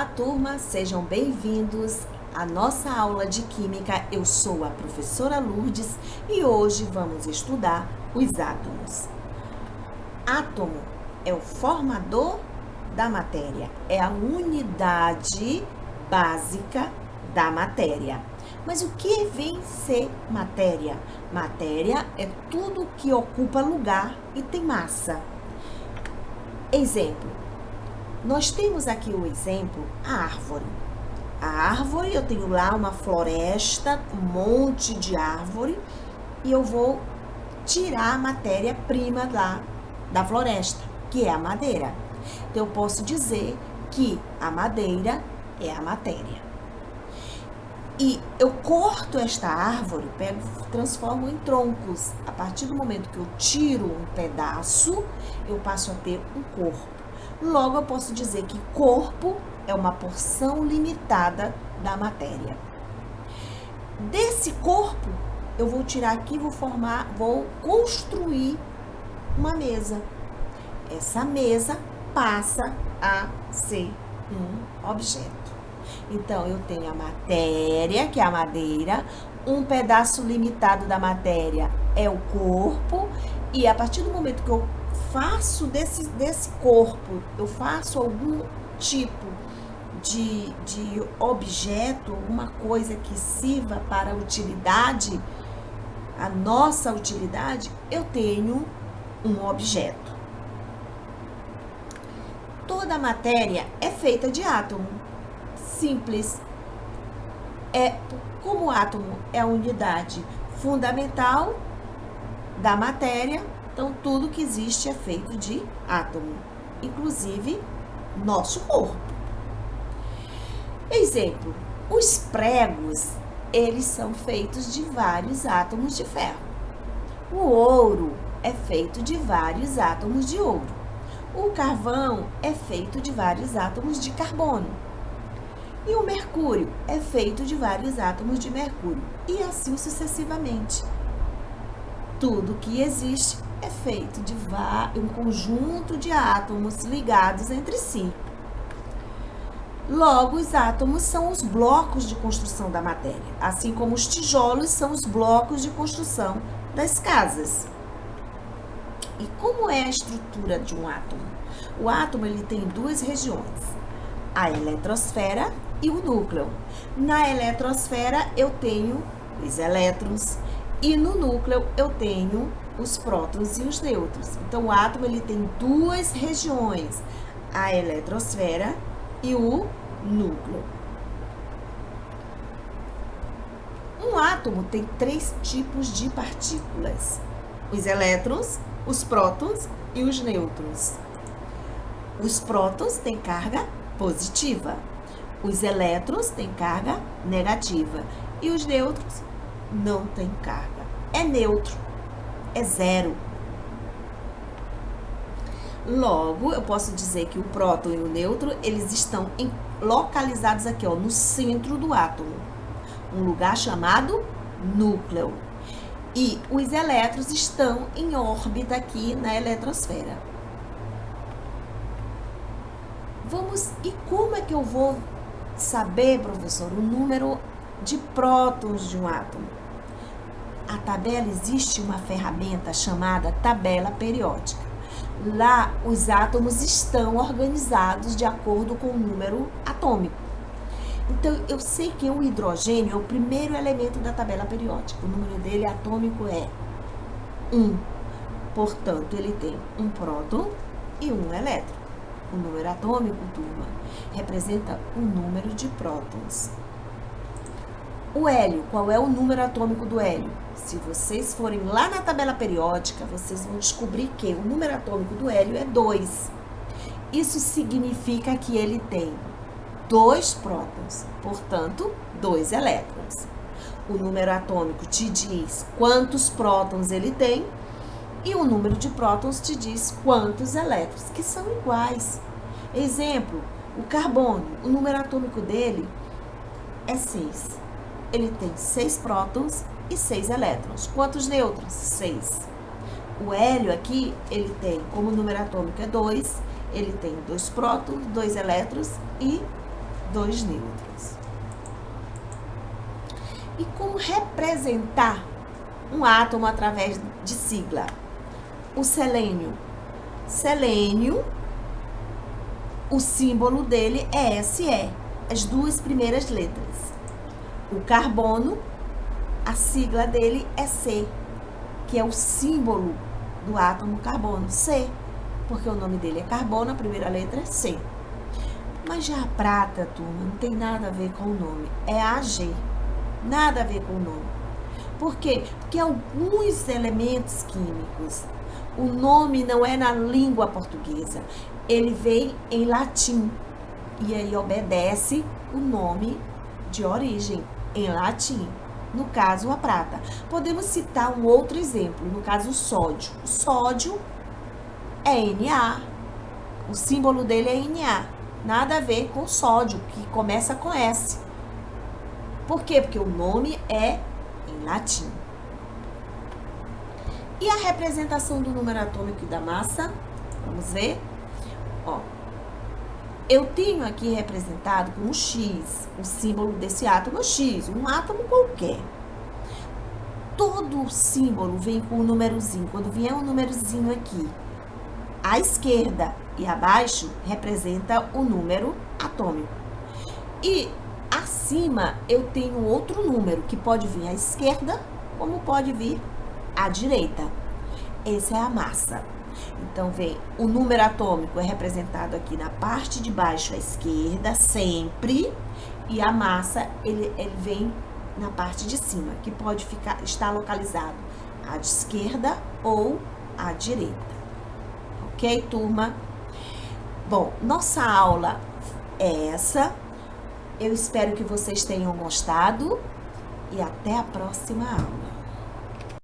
Olá, turma, sejam bem-vindos à nossa aula de Química. Eu sou a professora Lourdes e hoje vamos estudar os átomos. Átomo é o formador da matéria, é a unidade básica da matéria. Mas o que vem ser matéria? Matéria é tudo que ocupa lugar e tem massa. Exemplo. Nós temos aqui o exemplo, a árvore. A árvore, eu tenho lá uma floresta, um monte de árvore, e eu vou tirar a matéria-prima lá da floresta, que é a madeira. Então, eu posso dizer que a madeira é a matéria. E eu corto esta árvore, transformo em troncos. A partir do momento que eu tiro um pedaço, eu passo a ter um corpo. Logo, eu posso dizer que corpo é uma porção limitada da matéria. Desse corpo, eu vou tirar aqui, vou construir uma mesa. Essa mesa passa a ser um objeto. Então, eu tenho a matéria, que é a madeira, um pedaço limitado da matéria é o corpo, e a partir do momento que eu faço desse corpo, eu faço algum tipo de objeto, alguma coisa que sirva para a utilidade, a nossa utilidade, eu tenho um objeto. Toda matéria é feita de átomo. Simples. Como o átomo é a unidade fundamental da matéria, então tudo que existe é feito de átomo, inclusive nosso corpo. Exemplo, os pregos, eles são feitos de vários átomos de ferro. O ouro é feito de vários átomos de ouro. O carvão é feito de vários átomos de carbono. E o mercúrio é feito de vários átomos de mercúrio. E assim sucessivamente. Tudo que existe é feito de um conjunto de átomos ligados entre si. Logo, os átomos são os blocos de construção da matéria, assim como os tijolos são os blocos de construção das casas. E como é a estrutura de um átomo? O átomo ele tem duas regiões, a eletrosfera e o núcleo. Na eletrosfera eu tenho os elétrons e no núcleo eu tenho os prótons e os nêutrons. Então, o átomo ele tem duas regiões, a eletrosfera e o núcleo. Um átomo tem três tipos de partículas: os elétrons, os prótons e os nêutrons. Os prótons têm carga positiva, os elétrons têm carga negativa e os nêutrons não têm carga. É neutro. É zero. Logo, eu posso dizer que o próton e o nêutron, eles estão localizados aqui, ó, no centro do átomo. Um lugar chamado núcleo. E os elétrons estão em órbita aqui na eletrosfera. E como é que eu vou saber, professor, o número de prótons de um átomo? A tabela, existe uma ferramenta chamada tabela periódica. Lá, os átomos estão organizados de acordo com o número atômico. Então, eu sei que o hidrogênio é o primeiro elemento da tabela periódica. O número dele atômico é 1. Portanto, ele tem um próton e um elétron. O número atômico, turma, representa o número de prótons. O hélio, qual é o número atômico do hélio? Se vocês forem lá na tabela periódica, vocês vão descobrir que o número atômico do hélio é 2. Isso significa que ele tem 2 prótons, portanto, 2 elétrons. O número atômico te diz quantos prótons ele tem e o número de prótons te diz quantos elétrons, que são iguais. Exemplo, o carbono, o número atômico dele é 6. Ele tem 6 prótons e 6 elétrons. Quantos nêutrons? 6. O hélio aqui, ele tem, como o número atômico é 2, ele tem 2 prótons, 2 elétrons e 2 nêutrons. E como representar um átomo através de sigla? O selênio. Selênio, o símbolo dele é SE, as 2 primeiras letras. O carbono, a sigla dele é C, que é o símbolo do átomo carbono, C, porque o nome dele é carbono, a primeira letra é C. Mas já a prata, turma, não tem nada a ver com o nome, é AG, nada a ver com o nome. Por quê? Porque alguns elementos químicos, o nome não é na língua portuguesa, ele vem em latim, e aí obedece o nome de origem em latim. No caso, a prata. Podemos citar um outro exemplo, no caso, o sódio. O sódio é Na, o símbolo dele é Na, nada a ver com sódio, que começa com S. Por quê? Porque o nome é em latim. E a representação do número atômico e da massa? Vamos ver? Ó, eu tenho aqui representado com um X, o símbolo desse átomo é o X, um átomo qualquer. Todo símbolo vem com um númerozinho. Quando vier um númerozinho aqui, à esquerda e abaixo, representa o número atômico. E acima eu tenho outro número, que pode vir à esquerda, como pode vir à direita. Essa é a massa. Então, vem o número atômico é representado aqui na parte de baixo à esquerda, sempre. E a massa, ele vem na parte de cima, que pode estar localizado à esquerda ou à direita. Ok, turma? Bom, nossa aula é essa. Eu espero que vocês tenham gostado e até a próxima aula.